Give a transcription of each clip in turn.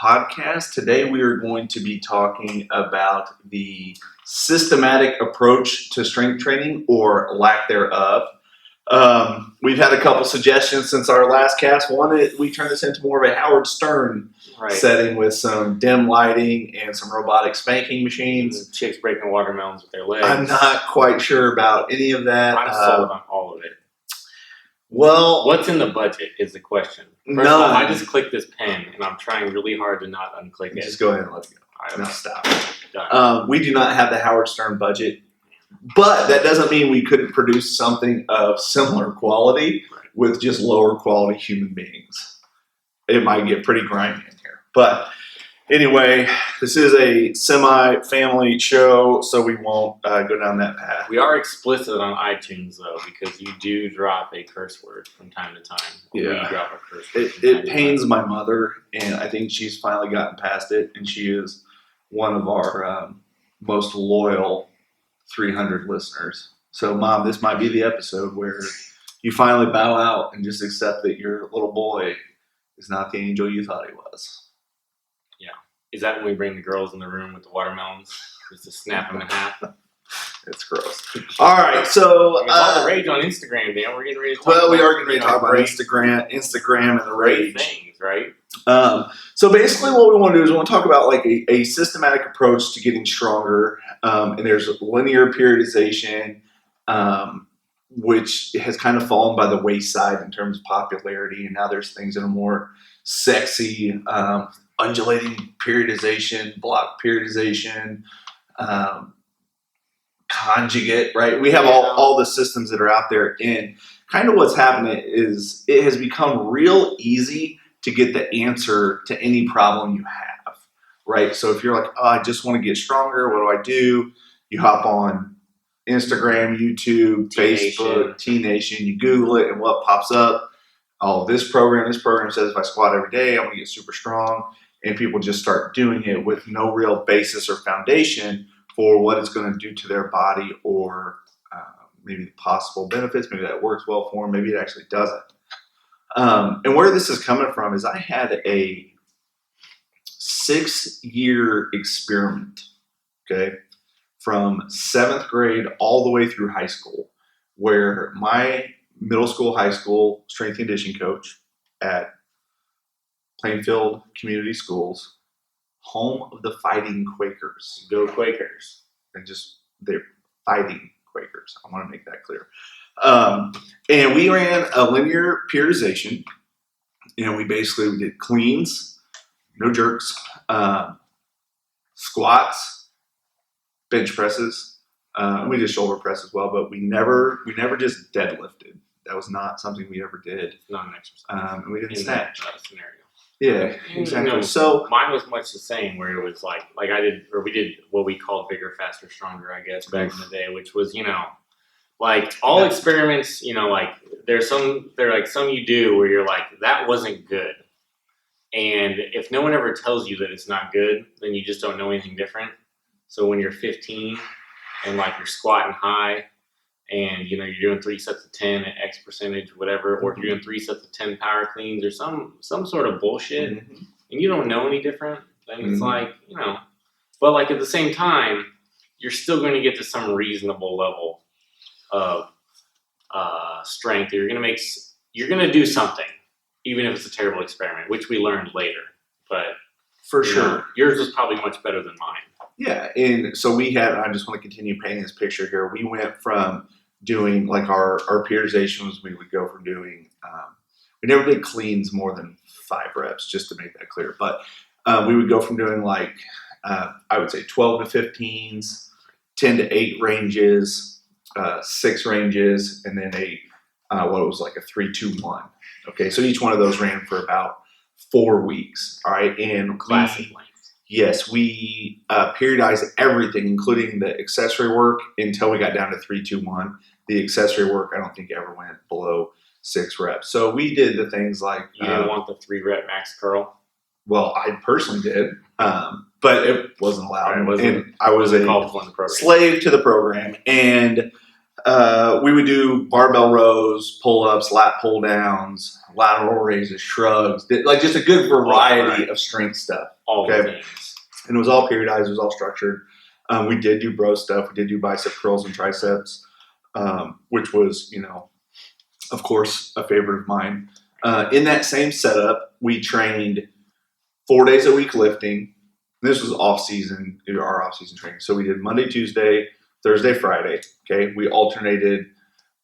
podcast. Today we are going to be talking about the systematic approach to strength training or lack thereof. We've had a couple suggestions since our last cast. One, we turned this into more of a Howard Stern setting with some dim lighting and some robotic spanking machines. Chicks breaking watermelons with their legs. I'm not quite sure about any of that. I'm sold on all of it. Well, what's in the budget is the question. First of all, I just clicked this pen, and I'm trying really hard to not unclick it. Just go ahead and let it go. All right, now stop. We do not have the Howard Stern budget, but that doesn't mean we couldn't produce something of similar quality with just lower quality human beings. It might get pretty grimy in here. But anyway, this is a semi-family show, so we won't go down that path. We are explicit on iTunes, though, because you do drop a curse word from time to time. Yeah. We drop a curse word It pains my mother, and I think she's finally gotten past it, and she is one of our most loyal 300 listeners. So, Mom, this might be the episode where you finally bow out and just accept that your little boy is not the angel you thought he was. Yeah. Is that when we bring the girls in the room with the watermelons? Just to snap them in half? It's gross. All right, so all the rage on Instagram, Dan. We're getting ready to talk about we are getting ready to talk about Instagram and the rage things, right? So basically, what we want to do is we want to talk about like a systematic approach to getting stronger. And there's linear periodization, which has kind of fallen by the wayside in terms of popularity, and now there's things that are more sexy, undulating periodization, block periodization. Conjugate, right? We have all the systems that are out there, and kind of what's happening is it has become real easy to get the answer to any problem you have, right? So if you're like, oh, I just want to get stronger, what do I do? You hop on Instagram, YouTube, Facebook, T-Nation, you Google it, and what pops up? Oh, this program says if I squat every day, I'm going to get super strong, and people just start doing it with no real basis or foundation for what it's going to do to their body or maybe the possible benefits. Maybe that works well for them. Maybe it actually doesn't. And where this is coming from is I had a 6-year experiment, okay, from 7th grade all the way through high school, where my middle school, high school strength and conditioning coach at Plainfield Community Schools, home of the Fighting Quakers. Go Quakers. And just, they're fighting Quakers. I want to make that clear. And we ran a linear periodization. And we did cleans, no jerks, squats, bench presses. We did shoulder press as well, but we never just deadlifted. That was not something we ever did. Not an exercise. And we didn't snatch. That scenario. Yeah, exactly. No, so mine was much the same, where it was like we did what we called bigger, faster, stronger, I guess, back in the day, which was, like all experiments, like there's some you do where you're like, that wasn't good. And if no one ever tells you that it's not good, then you just don't know anything different. So when you're 15 and like you're squatting high and, you're doing 3 sets of 10 at X percentage, whatever, or if you're doing 3 sets of 10 power cleans or some sort of bullshit, and you don't know any different, then it's like, but like at the same time, you're still going to get to some reasonable level of strength. You're going to do something, even if it's a terrible experiment, which we learned later. But for sure, yours was probably much better than mine. Yeah, and so I just want to continue painting this picture here. We went from doing like our periodizations, we would go from doing, we never did cleans more than 5 reps, just to make that clear. But we would go from doing like, I would say 12 to 15s, 10 to 8 ranges, 6 ranges, and then what was like a 3-2-1. Okay, so each one of those ran for about 4 weeks. All right, and classic length. Yes, we periodized everything, including the accessory work, until we got down to 3-2-1. The accessory work, I don't think ever went below 6 reps. So we did the things like you didn't want the 3-rep max curl. Well, I personally did, but it wasn't allowed. Right, and I was a slave to the program. And We would do barbell rows, pull-ups, lat pull-downs, lateral raises, shrugs, like just a good variety of strength stuff. All the Okay. things. And it was all periodized. It was all structured. We did do bro stuff. We did do bicep curls and triceps, which was, of course, a favorite of mine. In that same setup, we trained 4 days a week lifting. This was off season, our off season training. So we did Monday, Tuesday, Thursday, Friday. Okay. We alternated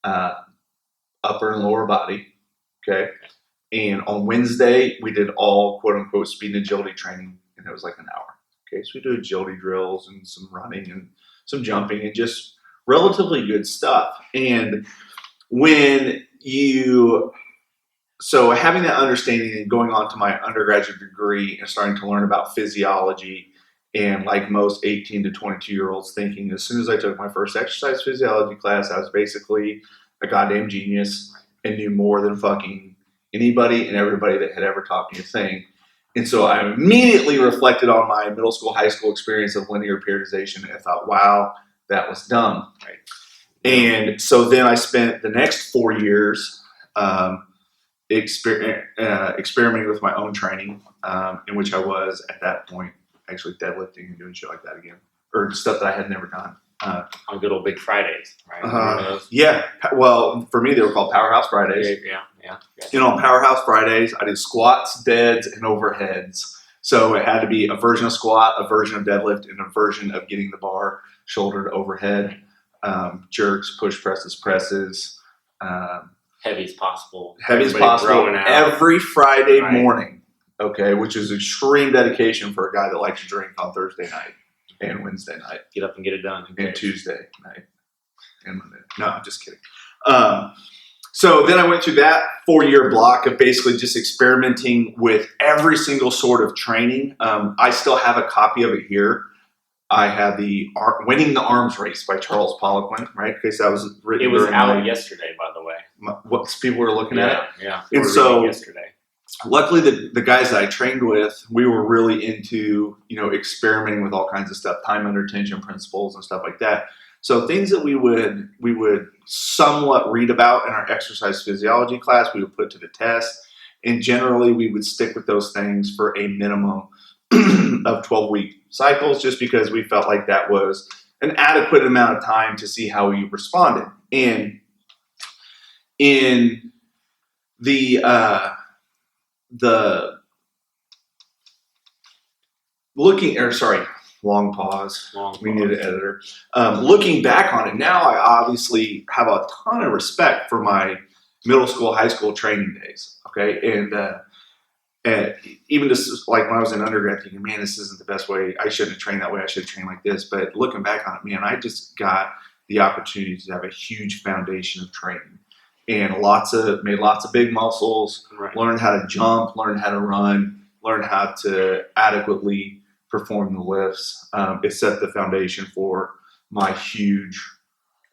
upper and lower body. Okay. And on Wednesday, we did all quote unquote speed and agility training, and it was like an hour. Okay. So we do agility drills and some running and some jumping and just relatively good stuff. And so having that understanding and going on to my undergraduate degree and starting to learn about physiology, and like most 18 to 22-year-olds thinking as soon as I took my first exercise physiology class, I was basically a goddamn genius and knew more than fucking anybody and everybody that had ever taught me a thing. And so I immediately reflected on my middle school, high school experience of linear periodization, and I thought, wow, that was dumb. Right. And so then I spent the next 4 years experimenting with my own training, in which I was at that point actually deadlifting and doing shit like that again, or stuff that I had never done. On good old Big Fridays, right? Yeah. Well, for me, they were called Powerhouse Fridays. Yeah. On Powerhouse Fridays, I did squats, deads, and overheads. So it had to be a version of squat, a version of deadlift, and a version of getting the bar shouldered overhead. Jerks, push presses. Heavy as possible. Every Friday morning. Okay, which is extreme dedication for a guy that likes to drink on Thursday night and Wednesday night. Get up and get it done. And Tuesday night and Monday. No, I'm just kidding. So then I went through that 4-year block of basically just experimenting with every single sort of training. I still have a copy of it here. I have the Winning the Arms Race by Charles Poliquin, right? Because that was written. It was out yesterday, by the way. What people were looking at it? Yeah. And so yesterday. Luckily, the guys that I trained with, we were really into, experimenting with all kinds of stuff, time under tension principles and stuff like that. So things that we would somewhat read about in our exercise physiology class, we would put to the test. And generally, we would stick with those things for a minimum of 12-week cycles, just because we felt like that was an adequate amount of time to see how we responded. And in long pause. We need an editor. Looking back on it now, I obviously have a ton of respect for my middle school, high school training days. Okay, and even just like when I was in undergrad, thinking, man, this isn't the best way. I shouldn't have trained that way. I should have trained like this. But looking back on it, man, I just got the opportunity to have a huge foundation of training, and made lots of big muscles. Right. Learned how to jump, learned how to run, learned how to adequately perform the lifts. It set the foundation for my huge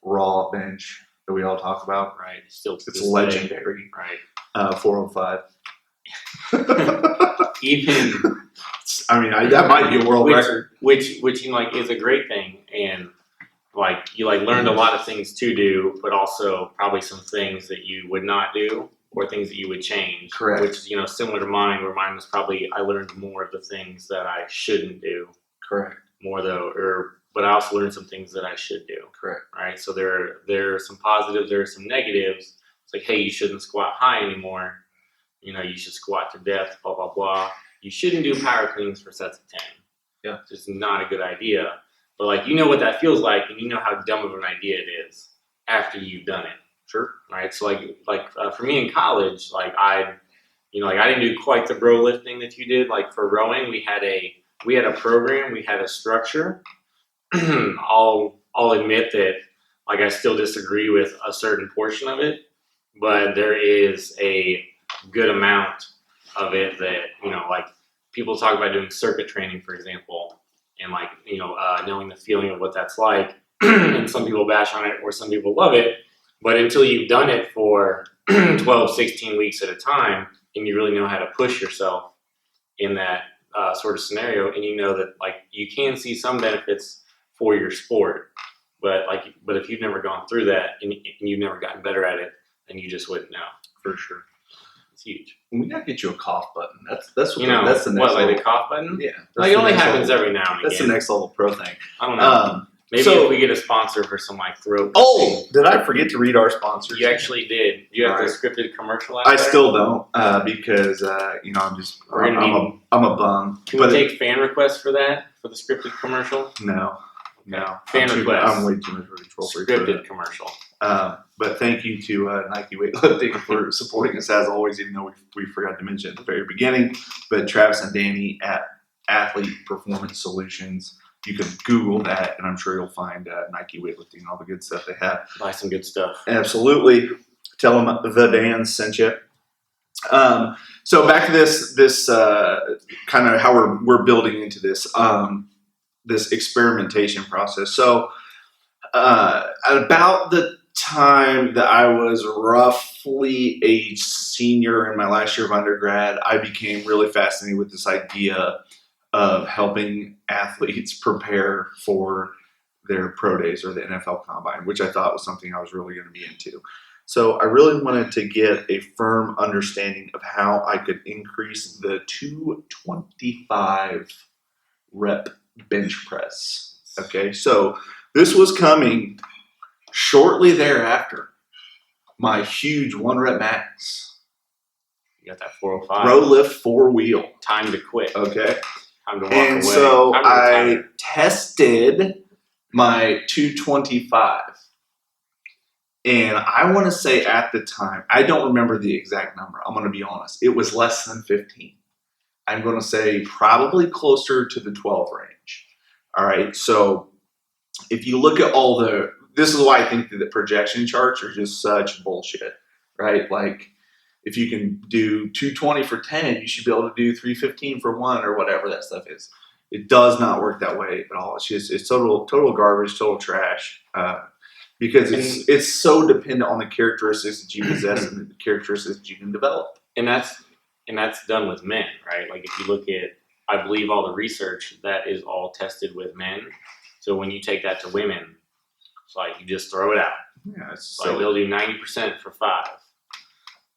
raw bench that we all talk about. Right. Still, it's legendary. Right. 405. Even, that might be a world record. Which is a great thing, and you learned a lot of things to do, but also probably some things that you would not do or things that you would change. Correct. Which is similar to mine, where mine was probably I learned more of the things that I shouldn't do. Correct. More but I also learned some things that I should do. Correct. Right. So there are some positives, there are some negatives. It's like, hey, you shouldn't squat high anymore. You should squat to death, blah, blah, blah. You shouldn't do power cleans for sets of 10. Yeah. It's just not a good idea. But, what that feels like, and you know how dumb of an idea it is after you've done it. Sure. Right? So, for me in college, I didn't do quite the bro lifting that you did. For rowing, we had a program, we had a structure. I'll admit that, I still disagree with a certain portion of it, but there is a good amount of it that people talk about doing circuit training, for example, and knowing the feeling of what that's like. And some people bash on it or some people love it, but until you've done it for 12, 16 weeks at a time, and you really know how to push yourself in that sort of scenario, and that you can see some benefits for your sport, But if you've never gone through that and you've never gotten better at it, then you just wouldn't know. For sure. It's huge. We gotta get you a cough button. That's what that's the next like level. the cough button. Yeah, Like it only happens every now and again. That's the next level pro thing. I don't know. Maybe if we get a sponsor for some throat. Oh, did I forget to read our sponsors? You actually did. You have the scripted commercial out I there? still don't because I'm a bum. Can we take fan requests for that, for the scripted commercial? No. Fan requests. I'm way too much of a control freak. Scripted commercial. But thank you to Nike Weightlifting for supporting us as always, even though we forgot to mention at the very beginning. But Travis and Danny at Athlete Performance Solutions. You can Google that, and I'm sure you'll find Nike Weightlifting and all the good stuff they have. Buy some good stuff. Absolutely. Tell them the Dan sent you. So back to this kind of how we're building into this this experimentation process. So at about the time that I was roughly a senior in my last year of undergrad, I became really fascinated with this idea of helping athletes prepare for their pro days or the NFL Combine, which I thought was something I was really going to be into. So I really wanted to get a firm understanding of how I could increase the 225 rep bench press. Okay, so this was coming shortly thereafter. My huge 1 rep max. You got that 405. Row lift 4-wheel. Time to quit. Okay. Time to walk and away. So I tested my 225. And I want to say at the time, I don't remember the exact number. I'm going to be honest. It was less than 15. I'm going to say probably closer to the 12 range. All right. So if you look at this is why I think that the projection charts are just such bullshit, right? Like if you can do 220 for 10, you should be able to do 315 for 1 or whatever that stuff is. It does not work that way at all. It's total garbage, total trash. Because it's so dependent on the characteristics that you possess and the characteristics that you can develop. And that's done with men, right? Like if you look at, I believe all the research, that is all tested with men. So when you take that to women, it's like you just throw it out. Yeah, it's like they'll do 90% for 5,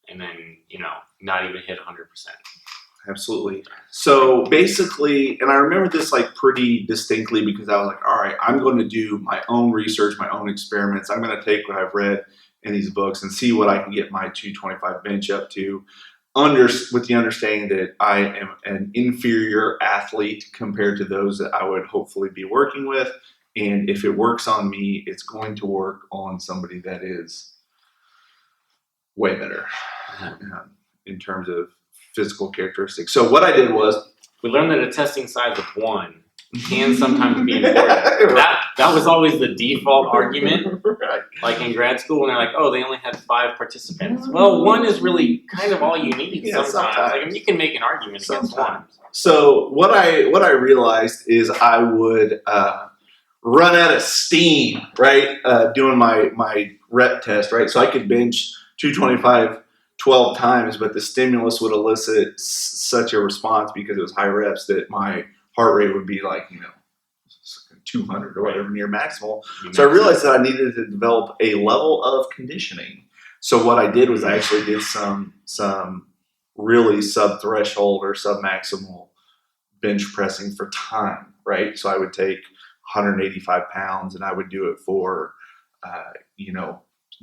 and then not even hit 100%. Absolutely. So basically, and I remember this like pretty distinctly because I was like, all right, I'm going to do my own research, my own experiments. I'm going to take what I've read in these books and see what I can get my 225 bench up to, with the understanding that I am an inferior athlete compared to those that I would hopefully be working with. And if it works on me, it's going to work on somebody that is way better in terms of physical characteristics. So what I did was, we learned that a testing size of 1 can sometimes be important. That was always the default argument. Right. Like in grad school, when they're like, "Oh, they only had 5 participants." Well, 1 is really kind of all you need. Sometimes. Like, I mean, you can make an argument against 1. So what I realized is I would run out of steam, right? Doing my rep test, right? So I could bench 225 12 times, but the stimulus would elicit such a response because it was high reps that my heart rate would be like, 200 or whatever, near maximal. So I realized that I needed to develop a level of conditioning. So what I did was I actually did some really sub-threshold or sub-maximal bench pressing for time, right? So I would take 185 pounds and I would do it for,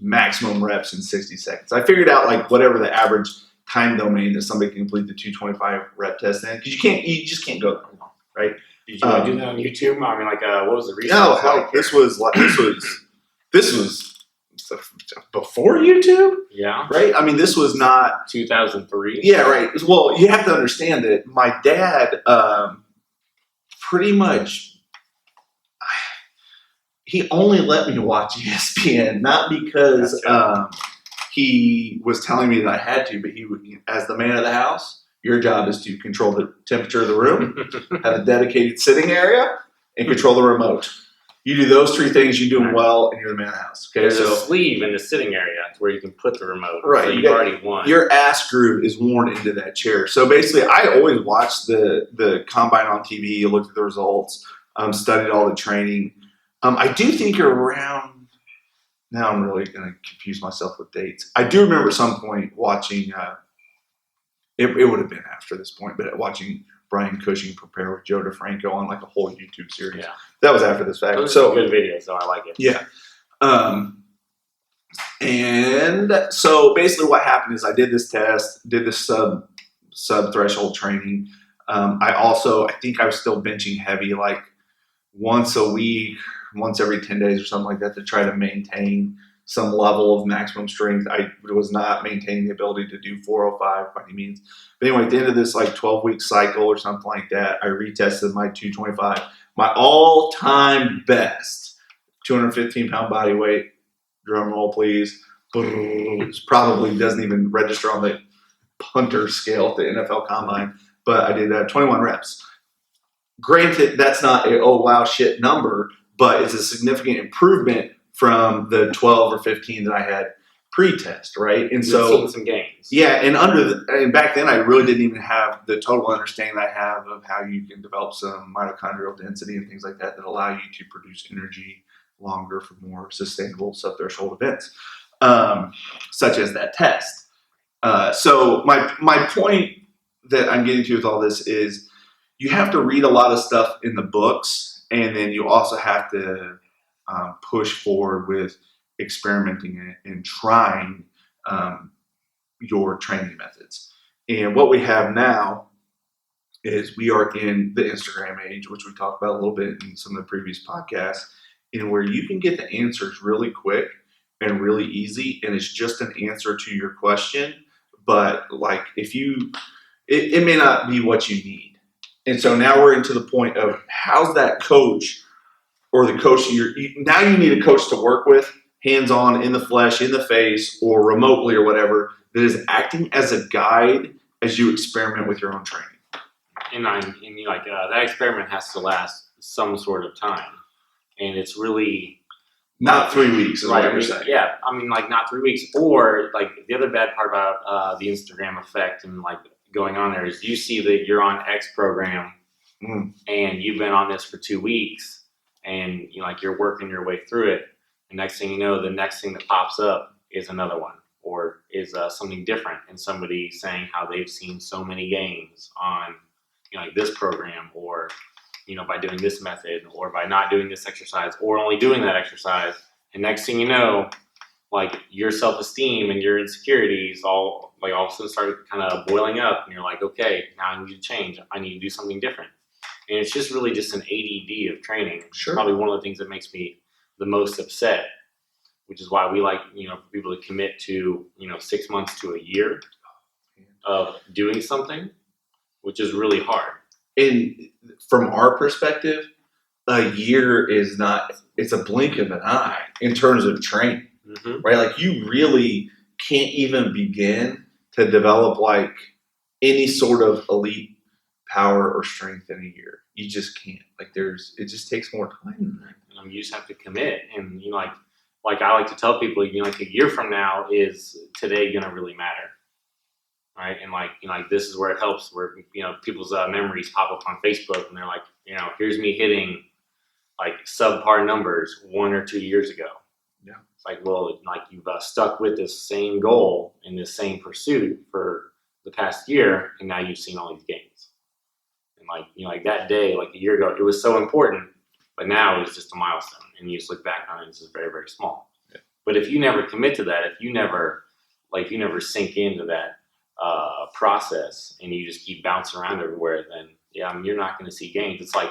maximum reps in 60 seconds. I figured out like whatever the average time domain that somebody can complete the 225 rep test in, because you just can't go that long, right? Did you do that on YouTube? I mean, like, what was the research? No, hell, this was before YouTube. Yeah, right. I mean, this was not 2003. Yeah, right. Well, you have to understand that my dad, pretty much. He only let me watch ESPN, not because he was telling me that I had to, but as the man of the house, your job is to control the temperature of the room, have a dedicated sitting area, and control the remote. You do those 3 things, you do them well, and you're the man of the house. Okay, there's a sleeve in the sitting area where you can put the remote. Right, so you've already won. Your ass groove is worn into that chair. So basically, I always watched the combine on TV, looked at the results, studied all the training. I do think around, now I'm really going to confuse myself with dates. I do remember some point watching, it would have been after this point, but watching Brian Cushing prepare with Joe DeFranco on like a whole YouTube series. Yeah. That was after this fact. Those are So good videos, so I like it. yeah. And so basically what happened is I did this test, did this sub threshold training. I think I was still benching heavy like once a week, once every 10 days or something like that to try to maintain some level of maximum strength. I was not maintaining the ability to do 405 by any means. But anyway, at the end of this like 12-week cycle or something like that, I retested my 225, my all-time best 215-pound body weight. Drum roll, please. It probably doesn't even register on the punter scale at the NFL Combine, but I did 21 reps. Granted, that's not a oh wow shit number, but it's a significant improvement from the 12 or 15 that I had pre-test, right? And You've so seen some gains. yeah, and back then I really didn't even have the total understanding I have of how you can develop some mitochondrial density and things like that that allow you to produce energy longer for more sustainable subthreshold events, such as that test. So my point that I'm getting to with all this is you have to read a lot of stuff in the books, and then you also have to push forward with experimenting and trying your training methods. And what we have now is we are in the Instagram age, which we talked about a little bit in some of the previous podcasts, in where you can get the answers really quick and really easy, and it's just an answer to your question. But like if you, it may not be what you need. And so now we're into the point of how's that coach or the coach now you need a coach to work with, hands-on, in the flesh, in the face, or remotely or whatever, that is acting as a guide as you experiment with your own training. And that experiment has to last some sort of time, and it's really not 3 weeks, is right. what you're saying. Yeah, like not 3 weeks. Or like the other bad part about the Instagram effect and like going on there is you see that you're on X program and you've been on this for 2 weeks, and you're working your way through it. And next thing you know, the next thing that pops up is another one, or is something different, and somebody saying how they've seen so many gains on like this program, or by doing this method, or by not doing this exercise, or only doing that exercise. And next thing you know, like your self-esteem and your insecurities all of a sudden start kind of boiling up, and you're like, okay, now I need to change. I need to do something different. And it's just really just an ADD of training. Sure. Probably one of the things that makes me the most upset, which is why we like, for people to commit to, 6 months to a year of doing something, which is really hard. And from our perspective, a year is not, it's a blink of an eye in terms of training, right? Like you really can't even begin to develop like any sort of elite power or strength in a year. You just can't. Like it just takes more time than that. You just have to commit. And, like I like to tell people, like a year from now is today going to really matter. Right. And this is where it helps, where, people's memories pop up on Facebook and they're like, here's me hitting like subpar numbers 1 or 2 years ago. Yeah. It's like, well, like you've stuck with this same goal and this same pursuit for the past year, and now you've seen all these gains. And like that day, like a year ago, it was so important, but now it's just a milestone, and you just look back on it, it's just very, very small. Yeah. But if you never commit to that, if you never sink into that process, and you just keep bouncing around everywhere, then you're not going to see gains. It's like,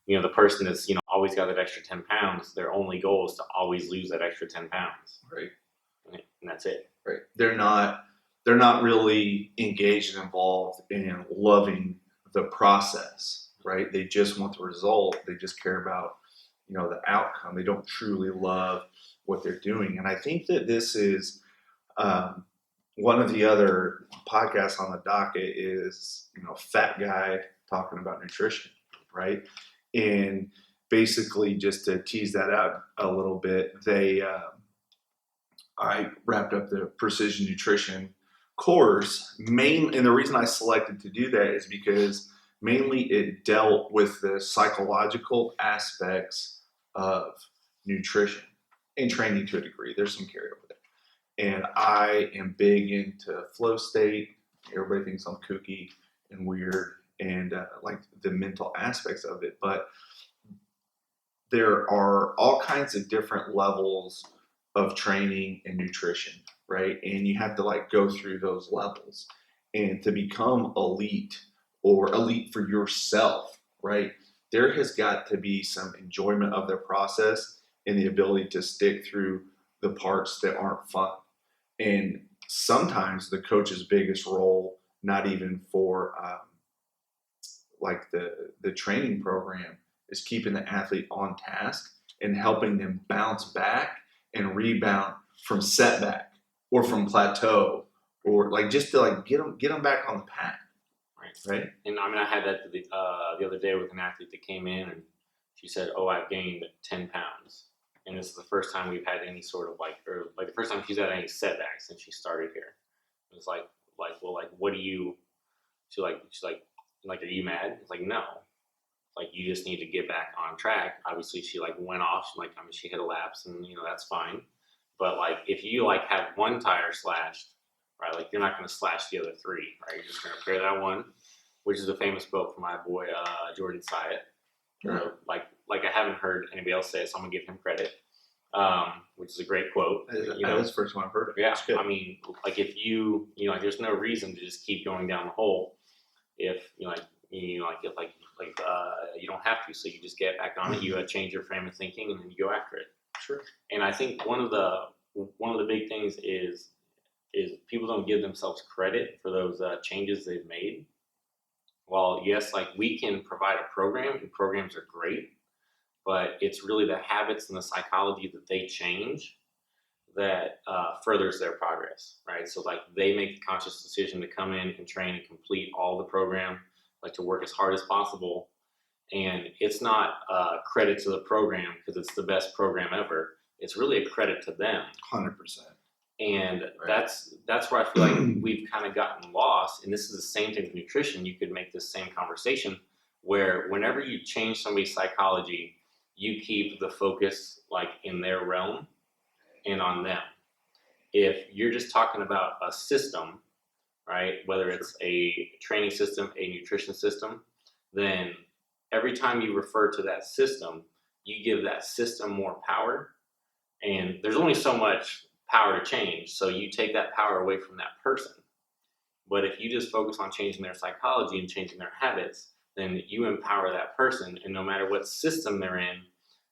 the person that's, always got that extra 10 pounds, their only goal is to always lose that extra 10 pounds. Right. And that's it. Right. They're not really engaged and involved in loving the process, right? They just want the result. They just care about, the outcome. They don't truly love what they're doing. And I think that this is, one of the other podcasts on the docket is, Fat Guy talking about nutrition, right? And basically, just to tease that out a little bit, I wrapped up the precision nutrition course. And the reason I selected to do that is because mainly it dealt with the psychological aspects of nutrition and training to a degree. There's some carryover there. And I am big into flow state. Everybody thinks I'm kooky and weird and like the mental aspects of it. But there are all kinds of different levels of training and nutrition, right? And you have to like go through those levels. And to become elite or elite for yourself, right? There has got to be some enjoyment of the process and the ability to stick through the parts that aren't fun. And sometimes the coach's biggest role, not even for like the training program, is keeping the athlete on task and helping them bounce back and rebound from setback or from plateau or like just to like get them back on the path. Right. And I mean, I had that the other day with an athlete that came in and she said, "Oh, I've gained 10 pounds." And this is the first time we've had any sort of or the first time she's had any setbacks since she started here. It was well, what do you? She's like, are you mad? It's like, no. Like, you just need to get back on track. Obviously, she like went off. She hit a lapse, and that's fine. But like, if you like have one tire slashed, right? Like, you're not going to slash the other three, right? You're just going to repair that one, which is a famous quote from my boy Jordan Syatt. Sure. Like I haven't heard anybody else say it, so I'm gonna give him credit. Which is a great quote. That is the first one I've heard of. Yeah, I mean, like if like there's no reason to just keep going down the hole if you don't have to. So you just get back on it. You change your frame of thinking, and then you go after it. Sure. And I think one of the big things is people don't give themselves credit for those changes they've made. Well, yes, like we can provide a program, and programs are great, but it's really the habits and the psychology that they change that furthers their progress, right? So like they make the conscious decision to come in and train and complete all the program, like to work as hard as possible. And it's not a credit to the program because it's the best program ever. It's really a credit to them. 100%. And Right. that's where I feel like we've kind of gotten lost. And this is the same thing with nutrition. You could make this same conversation where whenever you change somebody's psychology, you keep the focus like in their realm and on them. If you're just talking about a system, right, whether it's a training system, a nutrition system, then every time you refer to that system, you give that system more power. And there's only so much power to change. So you take that power away from that person. But if you just focus on changing their psychology and changing their habits, then you empower that person. And no matter what system they're in,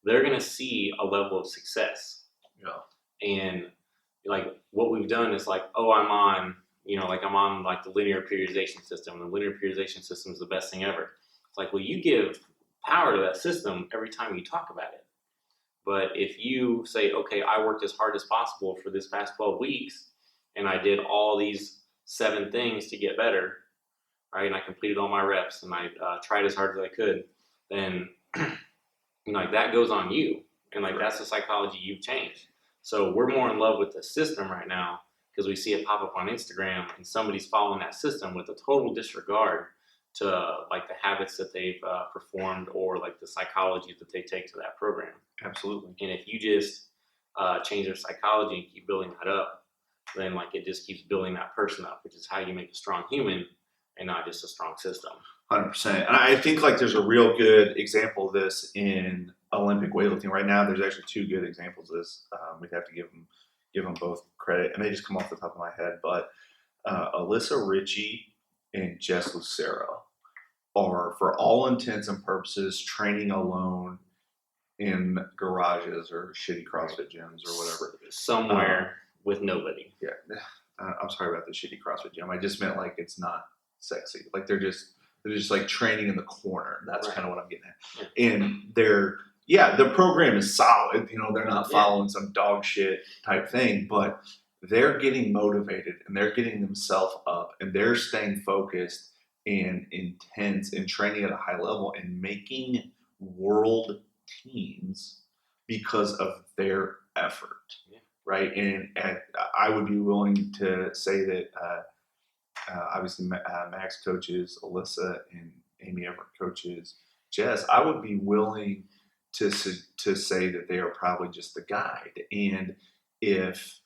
they're going to see a level of success. Yeah. And like what we've done is like, oh, I'm on like the linear periodization system. And the linear periodization system is the best thing ever. It's like, well, you give power to that system every time you talk about it. But if you say, okay, I worked as hard as possible for this past 12 weeks and I did all these 7 things to get better, right? And I completed all my reps and I tried as hard as I could, then like that goes on you. And like that's the psychology you've changed. So we're more in love with the system right now because we see it pop up on Instagram and somebody's following that system with a total disregard to like the habits that they've performed or like the psychology that they take to that program. Absolutely. And if you just change their psychology and keep building that up, then like it just keeps building that person up, which is how you make a strong human and not just a strong system. 100%. And I think like there's a real good example of this in Olympic weightlifting right now. There's actually 2 good examples of this. We'd have to give them both credit, and they just come off the top of my head. But Alyssa Ritchie and Jess Lucero are, for all intents and purposes, training alone in garages or shitty CrossFit gyms or whatever. Somewhere with nobody. Yeah. I'm sorry about the shitty CrossFit gym. I just meant like it's not sexy. Like they're just like training in the corner. That's kind of what I'm getting at. Yeah. And the program is solid. They're not following some dog shit type thing, but they're getting motivated and they're getting themselves up and they're staying focused and intense and training at a high level and making world teams because of their effort. Yeah. Right. And I would be willing to say that obviously Max coaches Alyssa and Amy Everett coaches Jess. I would be willing to say that they are probably just the guide. And if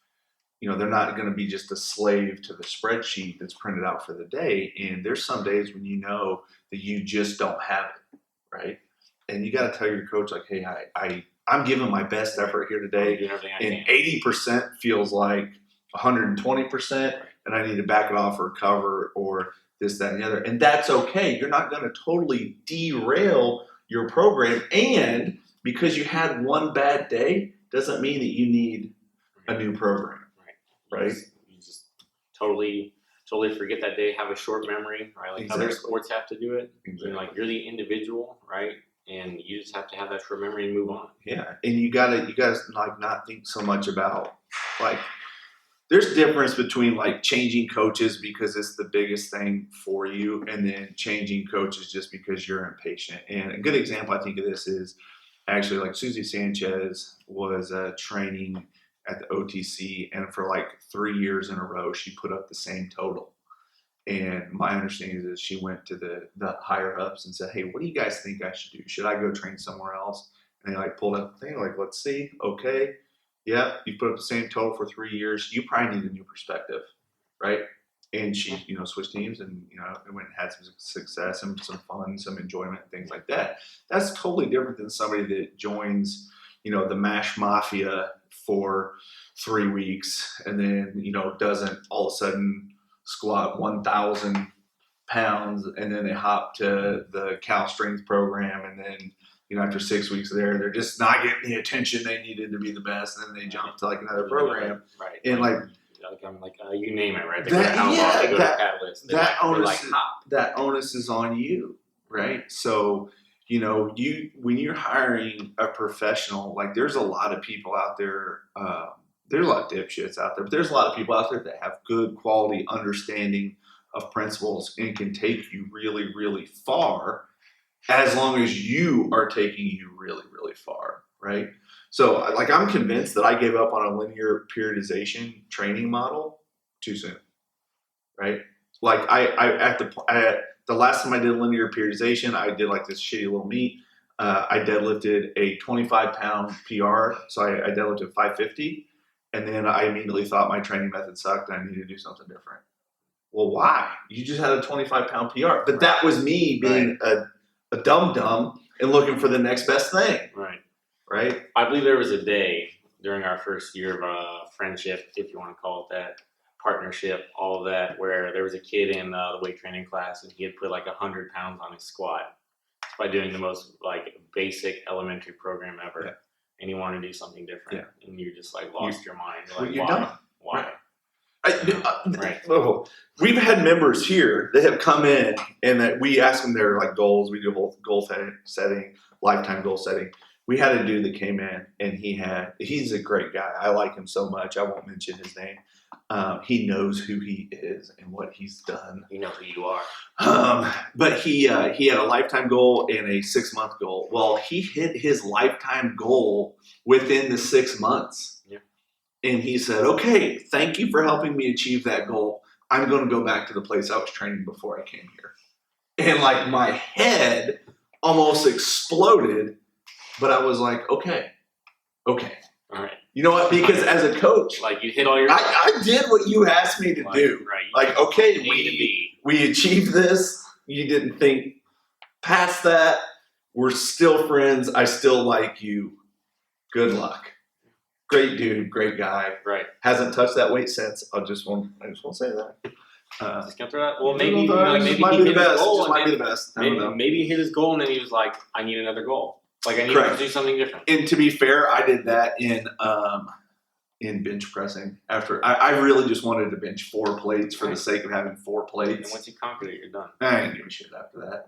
they're not going to be just a slave to the spreadsheet that's printed out for the day. And there's some days when that you just don't have it, right? And you got to tell your coach, like, hey, I'm giving my best effort here today, doing everything I and can. 80% feels like 120%, and I need to back it off or cover or this, that, and the other. And that's okay. You're not going to totally derail your program. And because you had one bad day doesn't mean that you need a new program. Right. You just totally forget that day, have a short memory, right? Like Exactly. other sports have to do it. Exactly. Like you're the individual, right? And you just have to have that short memory and move on. Yeah. And you gotta like not think so much about like there's difference between like changing coaches because it's the biggest thing for you and then changing coaches just because you're impatient. And a good example I think of this is actually like Susie Sanchez was training at the OTC, and for like 3 years in a row, she put up the same total. And my understanding is she went to the higher ups and said, hey, what do you guys think I should do? Should I go train somewhere else? And they like pulled up the thing, like, let's see. Okay. Yeah, you put up the same total for 3 years. You probably need a new perspective, right? And she, switched teams and, it went and had some success and some fun, some enjoyment, things like that. That's totally different than somebody that joins, the MASH Mafia for 3 weeks and then, doesn't all of a sudden squat 1,000 pounds and then they hop to the Cal Strength program and then, after 6 weeks there, they're just not getting the attention they needed to be the best, and then they jump to like another program, right? And you name it, right? They that that onus is on you, right? So when you're hiring a professional, like there's a lot of people out there. There's a lot of dipshits out there, but there's a lot of people out there that have good quality understanding of principles and can take you really, really far as long as you are taking you really, really far, right? So like I'm convinced that I gave up on a linear periodization training model too soon, right? Like at the last time I did linear periodization, I did like this shitty little meet. I deadlifted a 25-pound PR, so I deadlifted 550, and then I immediately thought my training method sucked and I needed to do something different. Well, why? You just had a 25-pound PR, but that was me being a dum-dum and looking for the next best thing. Right? I believe there was a day during our first year of friendship, if you want to call it that, partnership, all of that, where there was a kid in the weight training class and he had put like 100 pounds on his squat by doing the most like basic elementary program ever. Yeah. And he wanted to do something different. Yeah. And you just like lost your mind. You're like, you're why? done. Why? Right. We've had members here that have come in and that we ask them their like goals. We do whole goal setting, lifetime goal setting. We had a dude that came in and he's a great guy. I like him so much. I won't mention his name. He knows who he is and what he's done. You know who you are. But he had a lifetime goal and a 6-month goal. Well, he hit his lifetime goal within the 6 months. Yeah. And he said, okay, thank you for helping me achieve that goal. I'm going to go back to the place I was training before I came here. And like my head almost exploded, but I was like, okay. All right. You know what? Because as a coach, like you hit all your. I did what you asked me to do. Right. Like, okay, we achieved this. You didn't think past that. We're still friends. I still like you. Good luck. Great dude, great guy. Right. Hasn't touched that weight since. I just want to say that. Just gonna throw that. Well, maybe he might be hit the his best. goal. Just might be the best. Maybe he hit his goal and then he was like, I need another goal. Like I need to do something different. And to be fair, I did that in bench pressing. After I really just wanted to bench 4 plates for the sake of having 4 plates. And once you conquer it, you're done. I didn't give a shit after that.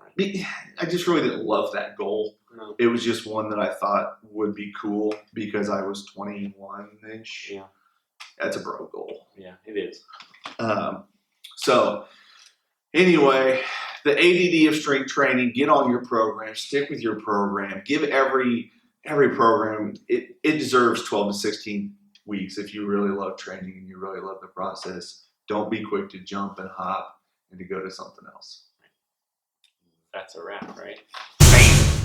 I just really didn't love that goal. No. It was just one that I thought would be cool because I was 21-ish. Yeah. That's a bro goal. Yeah, it is. So anyway, the A.D.D of strength training, get on your program, stick with your program, give every program, it deserves 12 to 16 weeks if you really love training and you really love the process. Don't be quick to jump and hop and to go to something else. That's a wrap, right? Bam.